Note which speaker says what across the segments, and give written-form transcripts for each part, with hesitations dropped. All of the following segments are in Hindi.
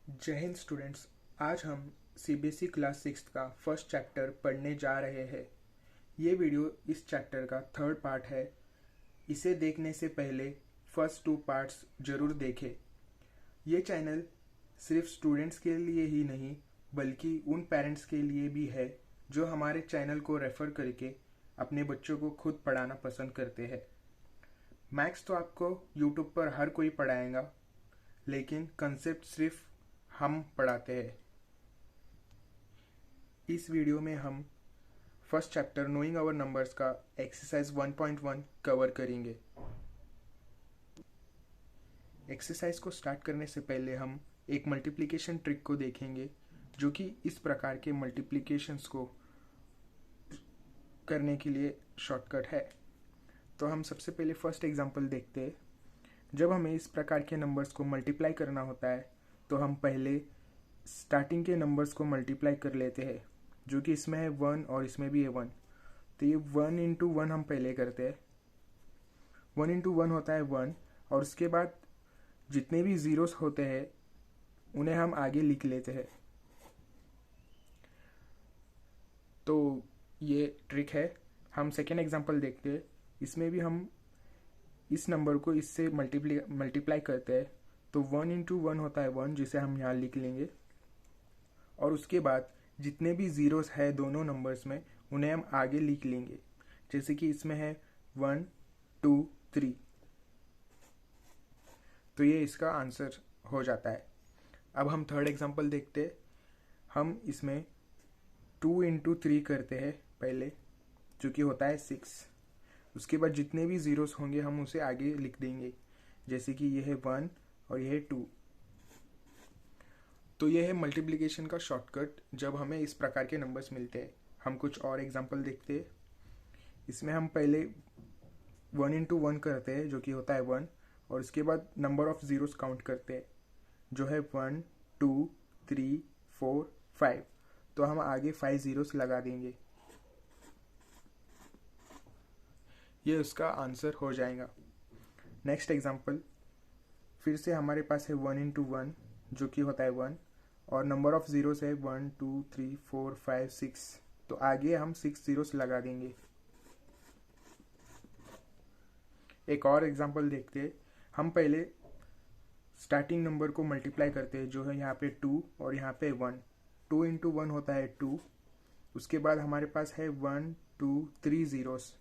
Speaker 1: जय हिंद स्टूडेंट्स। आज हम सीबीएसई क्लास सिक्स का फर्स्ट चैप्टर पढ़ने जा रहे हैं। ये वीडियो इस चैप्टर का थर्ड पार्ट है। इसे देखने से पहले फर्स्ट टू पार्ट्स जरूर देखें। ये चैनल सिर्फ स्टूडेंट्स के लिए ही नहीं बल्कि उन पेरेंट्स के लिए भी है जो हमारे चैनल को रेफ़र करके अपने बच्चों को खुद पढ़ाना पसंद करते हैं। मैथ्स तो आपको यूट्यूब पर हर कोई पढ़ाएगा, लेकिन कंसेप्ट सिर्फ हम पढ़ाते हैं। इस वीडियो में हम first chapter knowing our numbers का एक्सरसाइज 1.1 कवर करेंगे। एक्सरसाइज को स्टार्ट करने से पहले हम एक मल्टीप्लिकेशन ट्रिक को देखेंगे, जो कि इस प्रकार के मल्टीप्लिकेशंस को करने के लिए शॉर्टकट है। तो हम सबसे पहले फर्स्ट एग्जांपल देखते हैं। जब हमें इस प्रकार के नंबर्स को मल्टीप्लाई करना होता है तो हम पहले स्टार्टिंग के नंबर्स को मल्टीप्लाई कर लेते हैं, जो कि इसमें है 1 और इसमें भी है 1। तो ये 1 इंटू 1 हम पहले करते हैं। 1 इंटू 1 होता है 1, और उसके बाद जितने भी ज़ीरोस होते हैं उन्हें हम आगे लिख लेते हैं। तो ये ट्रिक है। हम सेकेंड एग्जांपल देखते हैं। इसमें भी हम इस नंबर को इससे मल्टीप्लाई करते हैं। तो 1 इंटू 1 होता है 1, जिसे हम यहाँ लिख लेंगे, और उसके बाद जितने भी ज़ीरोस है दोनों नंबर्स में उन्हें हम आगे लिख लेंगे। जैसे कि इसमें है 1 2 3। तो ये इसका आंसर हो जाता है। अब हम थर्ड एग्जांपल देखते हैं। हम इसमें 2 इंटू 3 करते हैं पहले, जो कि होता है 6। उसके बाद जितने भी ज़ीरोस होंगे हम उसे आगे लिख देंगे। जैसे कि ये है 1 और ये है 2। तो ये है मल्टीप्लिकेशन का शॉर्टकट जब हमें इस प्रकार के नंबर्स मिलते हैं। हम कुछ और एग्जांपल देखते हैं। इसमें हम पहले 1 इंटू 1 करते हैं, जो कि होता है 1, और उसके बाद नंबर ऑफ ज़ीरोस काउंट करते हैं, जो है 1 2 3 4 5। तो हम आगे 5 ज़ीरोस लगा देंगे। ये उसका आंसर हो जाएगा। नेक्स्ट एग्जांपल, फिर से हमारे पास है 1 इंटू 1, जो कि होता है 1, और नंबर ऑफ ज़ीरोस है 1 2 3 4 5 6। तो आगे हम 6 ज़ीरोस लगा देंगे। एक और एग्जांपल देखते हैं। हम पहले स्टार्टिंग नंबर को मल्टीप्लाई करते हैं, जो है यहाँ पे 2 और यहाँ पे 1। 2 इंटू 1 होता है 2। उसके बाद हमारे पास है 1 2 3 ज़ीरोस।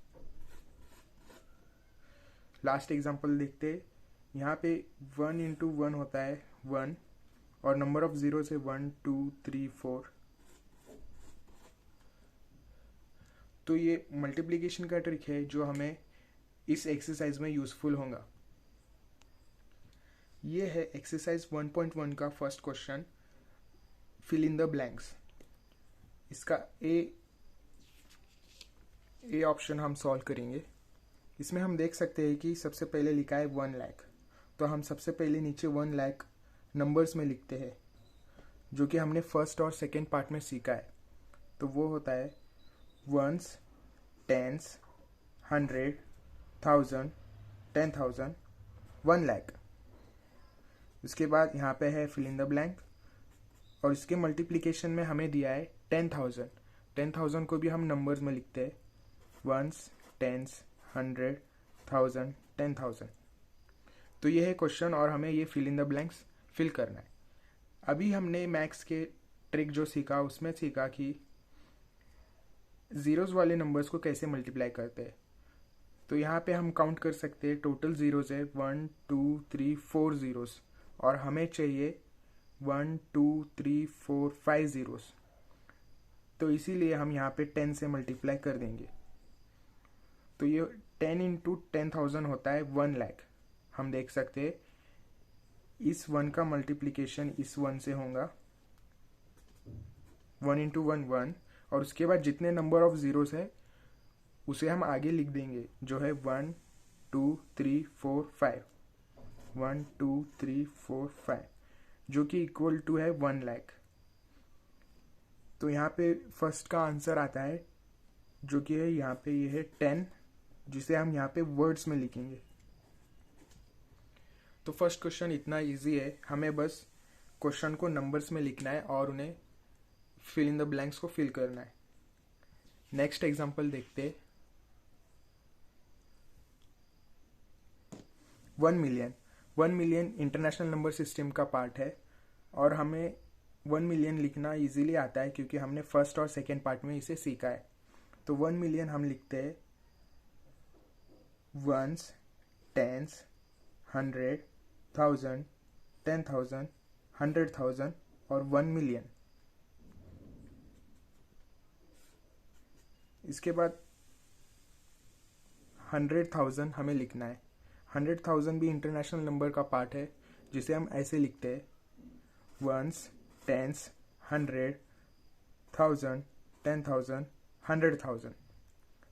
Speaker 1: लास्ट एग्जांपल देखते हैं। यहाँ पे 1 इंटू 1 होता है 1, और नंबर ऑफ ज़ीरोस है 1 2 3 4। तो ये मल्टीप्लिकेशन का ट्रिक है जो हमें इस एक्सरसाइज में यूज़फुल होगा। ये है एक्सरसाइज 1.1 का first question, fill in the blanks. इसका ए ऑप्शन हम सॉल्व करेंगे। इसमें हम देख सकते हैं कि सबसे पहले लिखा है 1 लाख। तो हम सबसे पहले नीचे 1 लाख नंबर्स में लिखते हैं, जो कि हमने फर्स्ट और सेकेंड पार्ट में सीखा है। तो वो होता है 1s 10s 100 1000 10,000 1 लाख। उसके बाद यहाँ पे है फिल इन द ब्लैंक, और इसके मल्टीप्लिकेशन में हमें दिया है 10,000। 10,000 को भी हम नंबर्स में लिखते हैं, 1s 10s 100 1000 10,000। तो ये है क्वेश्चन, और हमें ये fill in the blanks fill करना है। अभी हमने मैथ्स के ट्रिक जो सीखा उसमें सीखा कि ज़ीरोज़ वाले नंबर्स को कैसे मल्टीप्लाई करते हैं। तो यहाँ पे हम काउंट कर सकते हैं। टोटल ज़ीरोज़ है 1 2 3 4 ज़ीरोज़, और हमें चाहिए 1 2 3 4 5 ज़ीरोज़। तो इसीलिए हम यहाँ पे 10 से मल्टीप्लाई कर देंगे। तो ये 10 इंटू 10,000 होता है 1 लाख। हम देख सकते हैं इस 1 का मल्टीप्लिकेशन इस 1 से होगा, 1 इंटू 1 1, और उसके बाद जितने नंबर ऑफ ज़ीरोस है उसे हम आगे लिख देंगे, जो है 1 2 3 4 5 1 2 3 4 5, जो कि इक्वल टू है 1 लाख। तो यहाँ पे फर्स्ट का आंसर आता है, जो कि है यहाँ पे ये है 10, जिसे हम यहाँ पे वर्ड्स में लिखेंगे। तो फर्स्ट क्वेश्चन इतना इजी है। हमें बस क्वेश्चन को नंबर्स में लिखना है और उन्हें फिल इन द ब्लैंक्स को फिल करना है। नेक्स्ट एग्जांपल देखते हैं। 1 million. 1 million international number system का पार्ट है और हमें 1 मिलियन लिखना इजीली आता है क्योंकि हमने फर्स्ट और सेकेंड पार्ट में इसे सीखा है। तो 1 मिलियन हम लिखते हैं वंस, टेंस, 100, 1000, 10,000, 100,000 और 1 मिलियन। इसके बाद 100,000 हमें लिखना है। 100,000 भी इंटरनेशनल नंबर का पार्ट है जिसे हम ऐसे लिखते हैं वंस, टेंस, 100, 1000, 10,000, 100,000।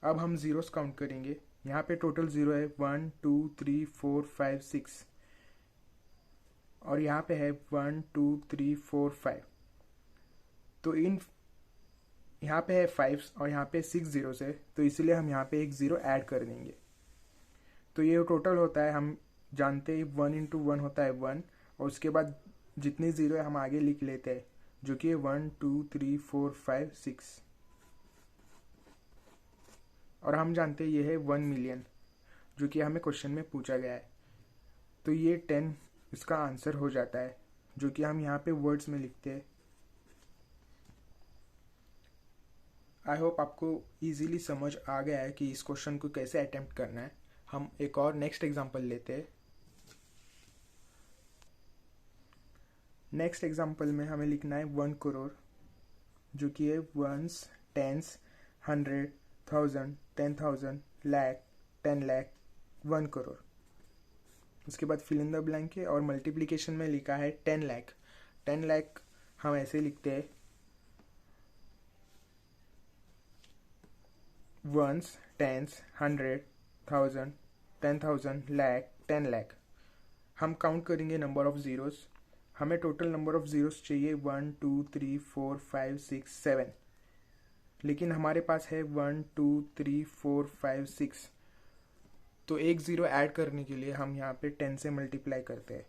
Speaker 1: अब हम जीरोस काउंट करेंगे। यहाँ पे टोटल जीरो है 1 2 3 4 5 6 और यहाँ पे है 1 2 3 4 5। तो यहाँ पे है 5 और यहाँ पे 6 जीरोस है, तो इसलिए हम यहाँ पे एक ज़ीरो ऐड कर देंगे। तो ये टोटल होता है, हम जानते हैं 1 इंटू 1 होता है 1 और उसके बाद जितने ज़ीरो है हम आगे लिख लेते हैं जो कि 1 2 3 4 5 6 और हम जानते हैं ये है 1 मिलियन जो कि हमें क्वेश्चन में पूछा गया है। तो ये 10 इसका आंसर हो जाता है जो कि हम यहाँ पे वर्ड्स में लिखते हैं। आई होप आपको इजीली समझ आ गया है कि इस क्वेश्चन को कैसे अटेम्प्ट करना है। हम एक और नेक्स्ट एग्जांपल लेते हैं। नेक्स्ट एग्जांपल में हमें लिखना है 1 करोड़ जो कि है वंस, टेंस, 100, 1000, 10,000, लाख, 10 लाख, 1 करोड़। उसके बाद फिल इन द ब्लैंक है और मल्टीप्लिकेशन में लिखा है 10 लाख। 10 लाख हम ऐसे लिखते हैं वंस, टेंस, 100, 1000, 10,000, लाख, 10 लाख। हम काउंट करेंगे नंबर ऑफ जीरोस। हमें टोटल नंबर ऑफ जीरोस चाहिए 1 2 3 4 5 6 7, लेकिन हमारे पास है 1 2 3 4 5 6। तो एक ज़ीरो ऐड करने के लिए हम यहाँ पे 10 से मल्टीप्लाई करते हैं।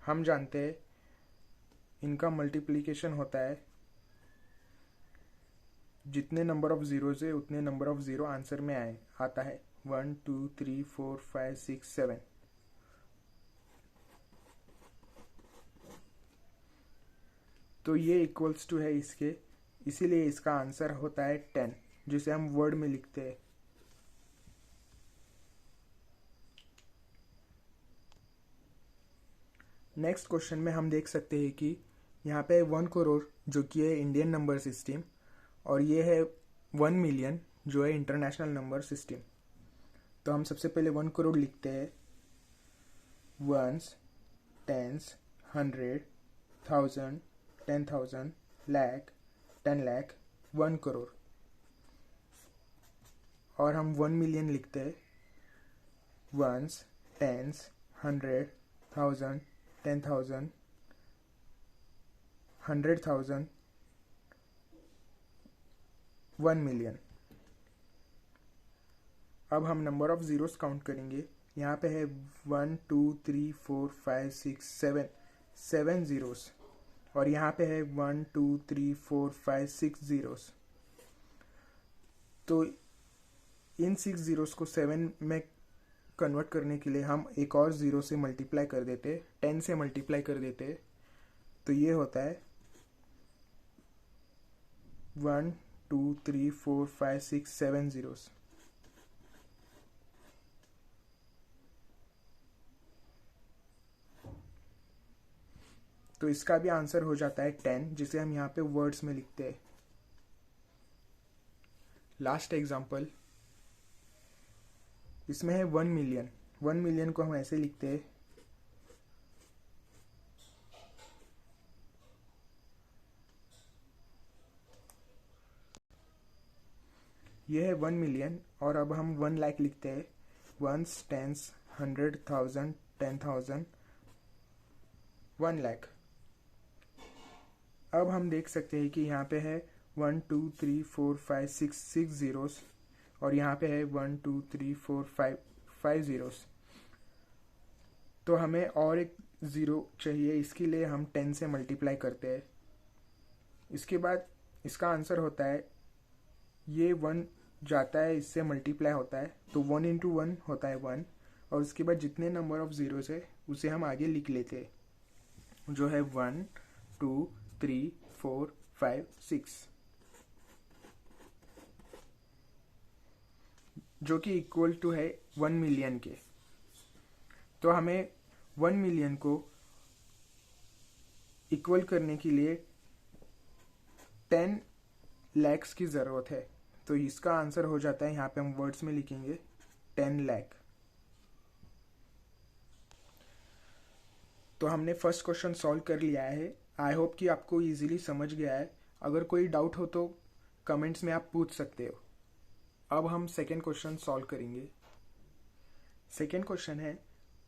Speaker 1: हम जानते हैं इनका मल्टीप्लिकेशन होता है जितने नंबर ऑफ जीरोज है उतने नंबर ऑफ ज़ीरो आंसर में आता है 1 2 3 4 5 6 7। तो ये इक्वल्स टू है इसके, इसीलिए इसका आंसर होता है 10 जिसे हम वर्ड में लिखते हैं। नेक्स्ट क्वेश्चन में हम देख सकते हैं कि यहाँ पे 1 करोड़ जो कि है इंडियन नंबर सिस्टम और ये है 1 मिलियन जो है इंटरनेशनल नंबर सिस्टम। तो हम सबसे पहले 1 करोड़ लिखते हैं वंस, टेंस, 100, 1000, 10,000, लाख, 10 लाख, 1 करोड़। और हम 1 मिलियन लिखते हैं वंस, टेंस, 100, 1000, 10,000, 100,000, 1 मिलियन। अब हम नंबर ऑफ जीरोस काउंट करेंगे। यहाँ पे है 1 2 3 4 5 6 7, 7 जीरोस और यहाँ पे है 1 2 3 4 5 6 जीरोस। तो इन 6 जीरोस को 7 में कन्वर्ट करने के लिए हम एक और ज़ीरो से मल्टीप्लाई कर देते, 10 से मल्टीप्लाई कर देते। तो ये होता है 1 2 3 4 5 6 7 जीरोस। तो इसका भी आंसर हो जाता है 10 जिसे हम यहाँ पे वर्ड्स में लिखते हैं। लास्ट एग्जांपल, इसमें है 1 मिलियन। 1 मिलियन को हम ऐसे लिखते हैं ये है 1 मिलियन और अब हम 1 लाख लिखते हैं वंस, टेंस, 100, 1000, 10,000, 1 लाख। अब हम देख सकते हैं कि यहाँ पे है 1 2 3 4 5 6 6 जीरोस और यहाँ पे है 1 2 3 4 5 5 जीरोस। तो हमें और एक ज़ीरो चाहिए, इसके लिए हम 10 से मल्टीप्लाई करते हैं। इसके बाद इसका आंसर होता है, ये 1 जाता है, इससे मल्टीप्लाई होता है, तो 1 इंटू 1 होता है 1, और उसके बाद जितने नंबर ऑफ ज़ीरोज़ है उसे हम आगे लिख लेते हैं, जो है 1 2 3 4 5 6, जो कि इक्वल टू है 1 मिलियन के। तो हमें 1 मिलियन को इक्वल करने के लिए 10 लैक्स की ज़रूरत है। तो इसका आंसर हो जाता है, यहाँ पे हम वर्ड्स में लिखेंगे 10 लाख। तो हमने फर्स्ट क्वेश्चन सॉल्व कर लिया है। आई होप कि आपको इजीली समझ गया है। अगर कोई डाउट हो तो कमेंट्स में आप पूछ सकते हो। अब हम सेकेंड क्वेश्चन सॉल्व करेंगे। सेकेंड क्वेश्चन है,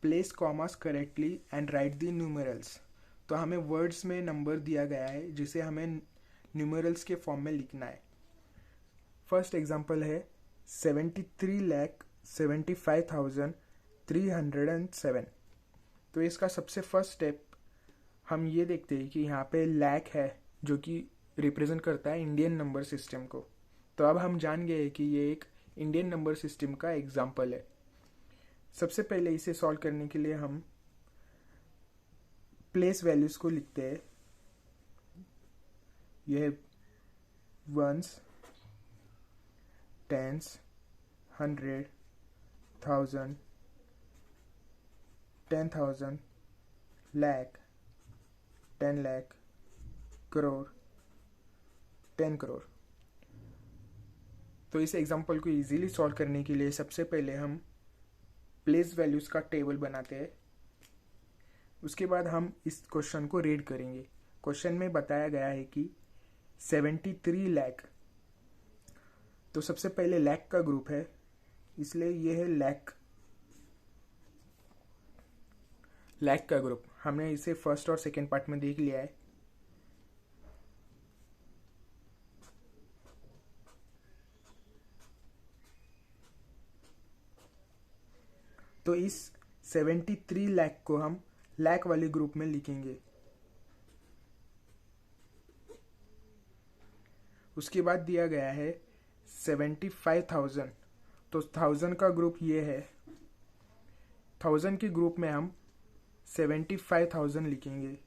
Speaker 1: place commas correctly and right the numerals. तो हमें वर्ड्स में नंबर दिया गया है जिसे हमें न्यूमरल्स के फॉर्म में लिखना है। फर्स्ट एग्जांपल है 73,75,307। तो इसका सबसे फर्स्ट स्टेप हम ये देखते हैं कि यहाँ पे लैक है, जो कि रिप्रेजेंट करता है इंडियन नंबर सिस्टम को। तो अब हम जान गए कि ये एक इंडियन नंबर सिस्टम का एग्जाम्पल है। सबसे पहले इसे सॉल्व करने के लिए हम प्लेस वैल्यूज को लिखते हैं। यह है वंस, टेंस, 100, 1000, 10,000, लाख, 10 लाख, करोड़, 10 करोड़। तो इस एग्जांपल को इजीली सॉल्व करने के लिए सबसे पहले हम प्लेस वैल्यूज का टेबल बनाते हैं। उसके बाद हम इस क्वेश्चन को रीड करेंगे। क्वेश्चन में बताया गया है कि 73 लाख। तो सबसे पहले लाख का ग्रुप है, इसलिए ये है लाख का ग्रुप। हमने इसे फर्स्ट और सेकेंड पार्ट में देख लिया है। तो इस 73 लाख को हम लाख वाले ग्रुप में लिखेंगे। उसके बाद दिया गया है 75,000। तो 1000 का ग्रुप ये है। 1000 के ग्रुप में हम 75,000 लिखेंगे।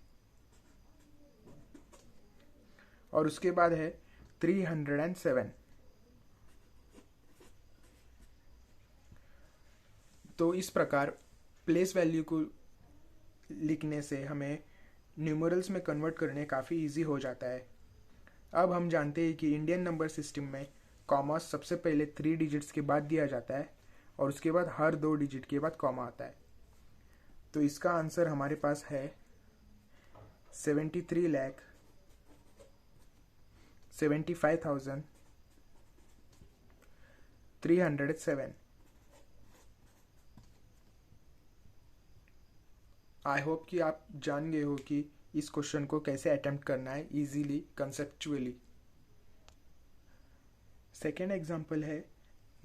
Speaker 1: और उसके बाद है 307। तो इस प्रकार प्लेस वैल्यू को लिखने से हमें न्यूमरल्स में कन्वर्ट करने काफ़ी इजी हो जाता है। अब हम जानते हैं कि इंडियन नंबर सिस्टम में कॉमा सबसे पहले 3 डिजिट्स के बाद दिया जाता है, और उसके बाद हर 2 डिजिट के बाद कॉमा आता है। तो इसका आंसर हमारे पास है 73,75,307। आई होप कि आप जान गए हो कि इस क्वेश्चन को कैसे अटेम्प्ट करना है इजीली, कंसेप्चुअली। सेकेंड एग्जांपल है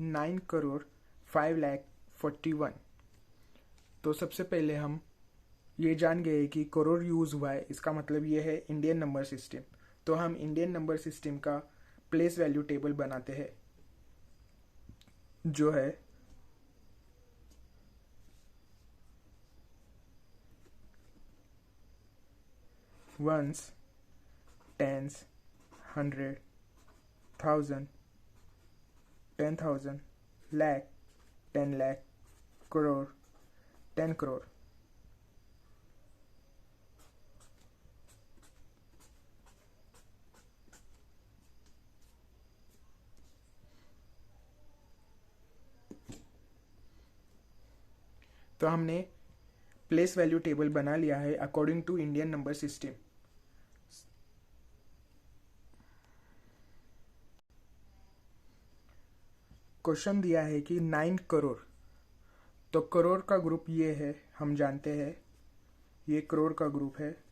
Speaker 1: 9,05,41,41। तो सबसे पहले हम ये जान गए कि करोड़ यूज़ हुआ है, इसका मतलब ये है इंडियन नंबर सिस्टम। तो हम इंडियन नंबर सिस्टम का प्लेस वैल्यू टेबल बनाते हैं, जो है वंस, टेंस, 100, 1000, 10,000, लाख, 10 लाख, करोड़, 10 करोड़। तो हमने प्लेस वैल्यू टेबल बना लिया है according to Indian number system. Question दिया है कि 9 करोड़। तो करोड़ का ग्रुप ये है, हम जानते हैं ये करोड़ का ग्रुप है।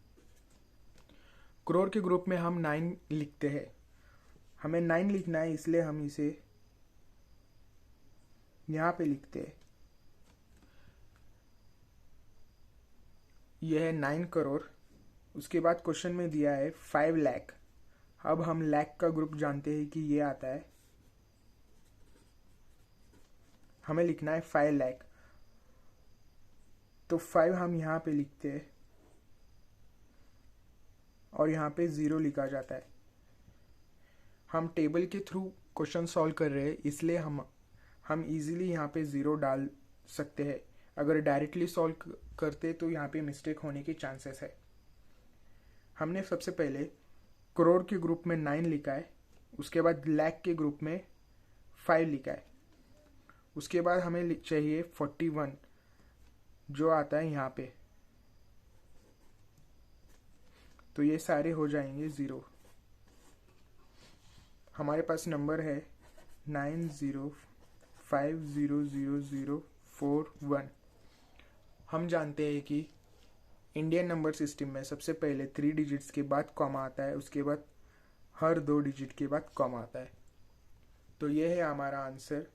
Speaker 1: करोड़ के ग्रुप में हम 9 लिखते हैं। हमें 9 लिखना है, इसलिए हम इसे यहाँ पे लिखते हैं। ये है 9 करोड़। उसके बाद क्वेश्चन में दिया है 5 लाख। अब हम लाख का ग्रुप जानते हैं कि ये आता है, हमें लिखना है 5 लाख। तो 5 हम यहाँ पे लिखते हैं और यहाँ पे 0 लिखा जाता है। हम टेबल के थ्रू क्वेश्चन सॉल्व कर रहे हैं, इसलिए हम इजीली यहाँ पे 0 डाल सकते हैं। अगर डायरेक्टली सॉल्व करते तो यहाँ पे मिस्टेक होने की चांसेस है। हमने सबसे पहले करोड़ के ग्रुप में 9 लिखा है, उसके बाद लाख के ग्रुप में 5 लिखा है, उसके बाद हमें चाहिए 41 जो आता है यहाँ पे। तो ये सारे हो जाएंगे 0। हमारे पास नंबर है 90500041। हम जानते हैं कि इंडियन नंबर सिस्टम में सबसे पहले 3 डिजिट्स के बाद कॉमा आता है, उसके बाद हर 2 डिजिट के बाद कॉमा आता है। तो ये है हमारा आंसर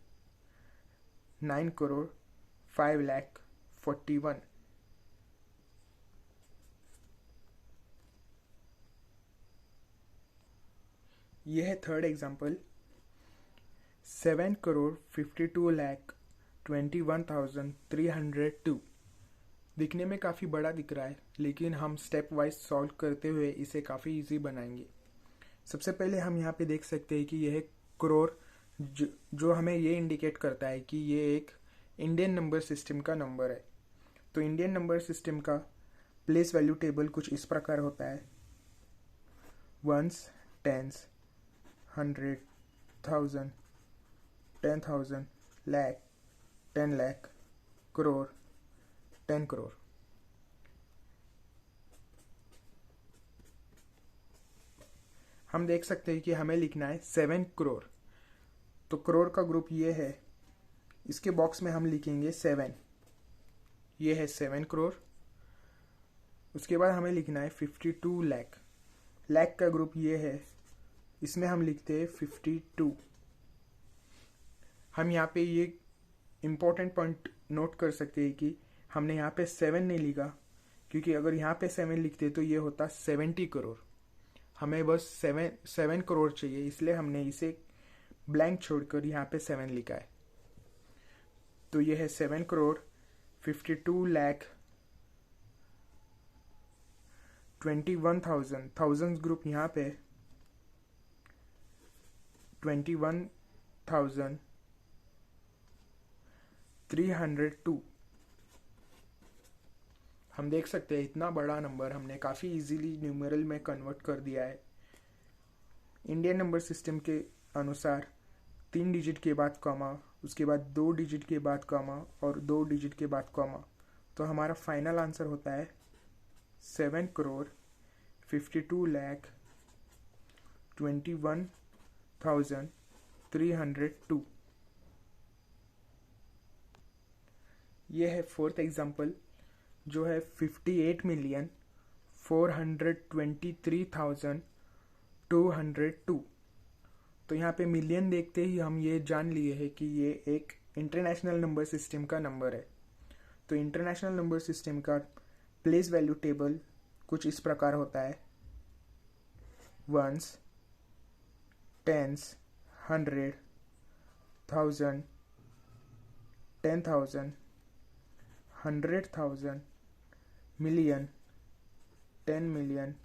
Speaker 1: 9,05,41,000। यह है थर्ड एग्जाम्पल 7,52,21,302। दिखने में काफ़ी बड़ा दिख रहा है, लेकिन हम स्टेप वाइज सॉल्व करते हुए इसे काफ़ी इजी बनाएंगे। सबसे पहले हम यहाँ पे देख सकते हैं कि यह करोड़ जो हमें ये इंडिकेट करता है कि ये एक इंडियन नंबर सिस्टम का नंबर है। तो इंडियन नंबर सिस्टम का प्लेस वैल्यू टेबल कुछ इस प्रकार होता है: 1s, 10s, 100, 1000, 10,000, लाख, 10 लाख, करोड़, 10 करोड़। हम देख सकते हैं कि हमें लिखना है 7 करोड़। तो करोड़ का ग्रुप ये है, इसके बॉक्स में हम लिखेंगे 7। ये है 7 करोड़। उसके बाद हमें लिखना है 52 लाख। लाख का ग्रुप ये है, इसमें हम लिखते हैं 52। हम यहाँ पे ये इम्पोर्टेंट पॉइंट नोट कर सकते हैं कि हमने यहाँ पे 7 नहीं लिखा, क्योंकि अगर यहाँ पे 7 लिखते तो ये होता 70 करोड़। हमें बस 7 करोड़ चाहिए, इसलिए हमने इसे ब्लैंक छोड़कर यहाँ पे 7 लिखा है। तो ये है 7 करोड़ 52 लाख 21,000। थाउजेंड्स ग्रुप यहाँ पे 21,302। हम देख सकते हैं इतना बड़ा नंबर हमने काफ़ी इजीली न्यूमेरल में कन्वर्ट कर दिया है। इंडियन नंबर सिस्टम के अनुसार 3 डिजिट के बाद कॉमा, उसके बाद 2 डिजिट के बाद कॉमा और 2 डिजिट के बाद कॉमा। तो हमारा फाइनल आंसर होता है 7 करोड़ 52 लाख 21,302। ये है फोर्थ एग्जाम्पल जो है 58,423,202। तो यहाँ पे मिलियन देखते ही हम ये जान लिए हैं कि ये एक इंटरनेशनल नंबर सिस्टम का नंबर है। तो इंटरनेशनल नंबर सिस्टम का प्लेस वैल्यू टेबल कुछ इस प्रकार होता है: 1s, 10s, 100, 1000, 10,000, 100,000, million, 10 million,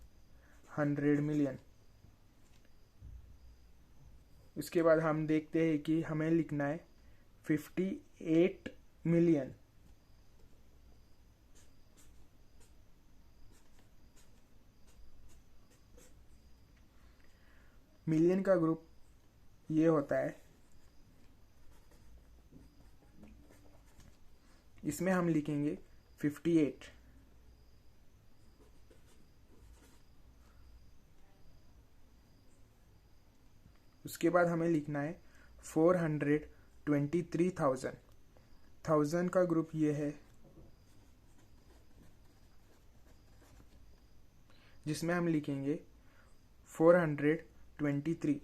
Speaker 1: 100 million. उसके बाद हम देखते हैं कि हमें लिखना है 58 मिलियन। मिलियन का ग्रुप ये होता है, इसमें हम लिखेंगे 58। उसके बाद हमें लिखना है 423,000। 1000 का ग्रुप ये है, जिसमें हम लिखेंगे 423।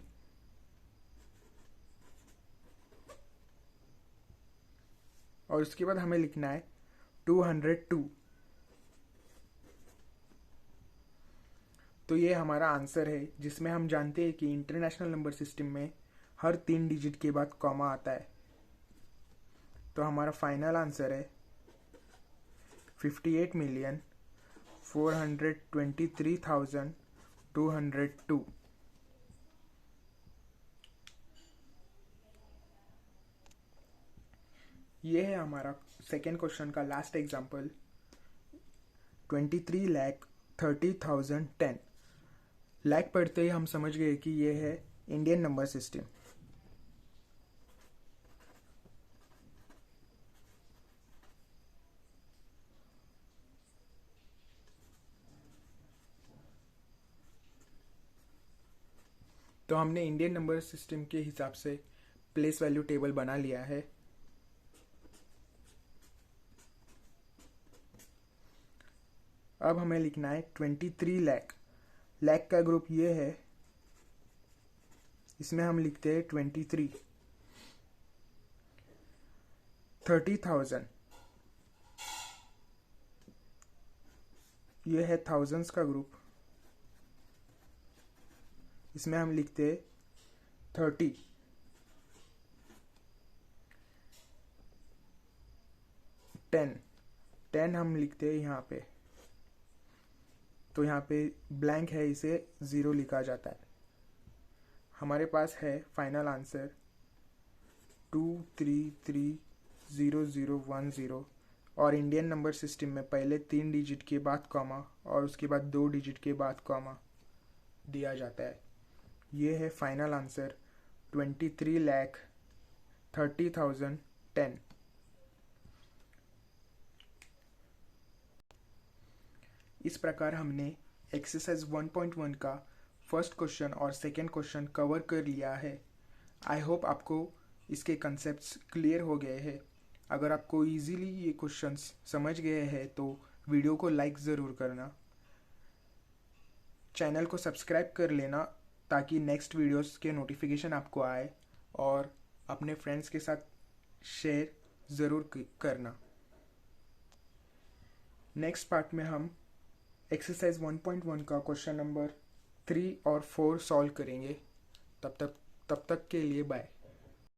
Speaker 1: और उसके बाद हमें लिखना है 202। तो ये हमारा आंसर है, जिसमें हम जानते हैं कि इंटरनेशनल नंबर सिस्टम में हर 3 डिजिट के बाद कॉमा आता है। तो हमारा फाइनल आंसर है 58,423,202। ये है हमारा सेकेंड क्वेश्चन का लास्ट एग्जाम्पल। 23,30,10 लाख पढ़ते ही हम समझ गए कि ये है इंडियन नंबर सिस्टम। तो हमने इंडियन नंबर सिस्टम के हिसाब से प्लेस वैल्यू टेबल बना लिया है। अब हमें लिखना है 23 लाख। लाख का ग्रुप ये है, इसमें हम लिखते हैं 23। 30,000 ये है थाउजेंड्स का ग्रुप, इसमें हम लिखते हैं 30। 10 हम लिखते हैं यहाँ पे, तो यहाँ पे ब्लैंक है, इसे 0 लिखा जाता है। हमारे पास है फाइनल आंसर 2330010। और इंडियन नंबर सिस्टम में पहले 3 डिजिट के बाद कॉमा और उसके बाद 2 डिजिट के बाद कॉमा दिया जाता है। ये है फाइनल आंसर 23,30,010। इस प्रकार हमने एक्सरसाइज 1.1 का फर्स्ट क्वेश्चन और सेकेंड क्वेश्चन कवर कर लिया है। आई होप आपको इसके कंसेप्ट्स क्लियर हो गए हैं। अगर आपको इजीली ये क्वेश्चंस समझ गए हैं तो वीडियो को लाइक ज़रूर करना, चैनल को सब्सक्राइब कर लेना ताकि नेक्स्ट वीडियोस के नोटिफिकेशन आपको आए, और अपने फ्रेंड्स के साथ शेयर ज़रूर करना। नेक्स्ट पार्ट में हम एक्सरसाइज 1.1 का क्वेश्चन नंबर 3 और 4 सॉल्व करेंगे। तब तक के लिए बाय।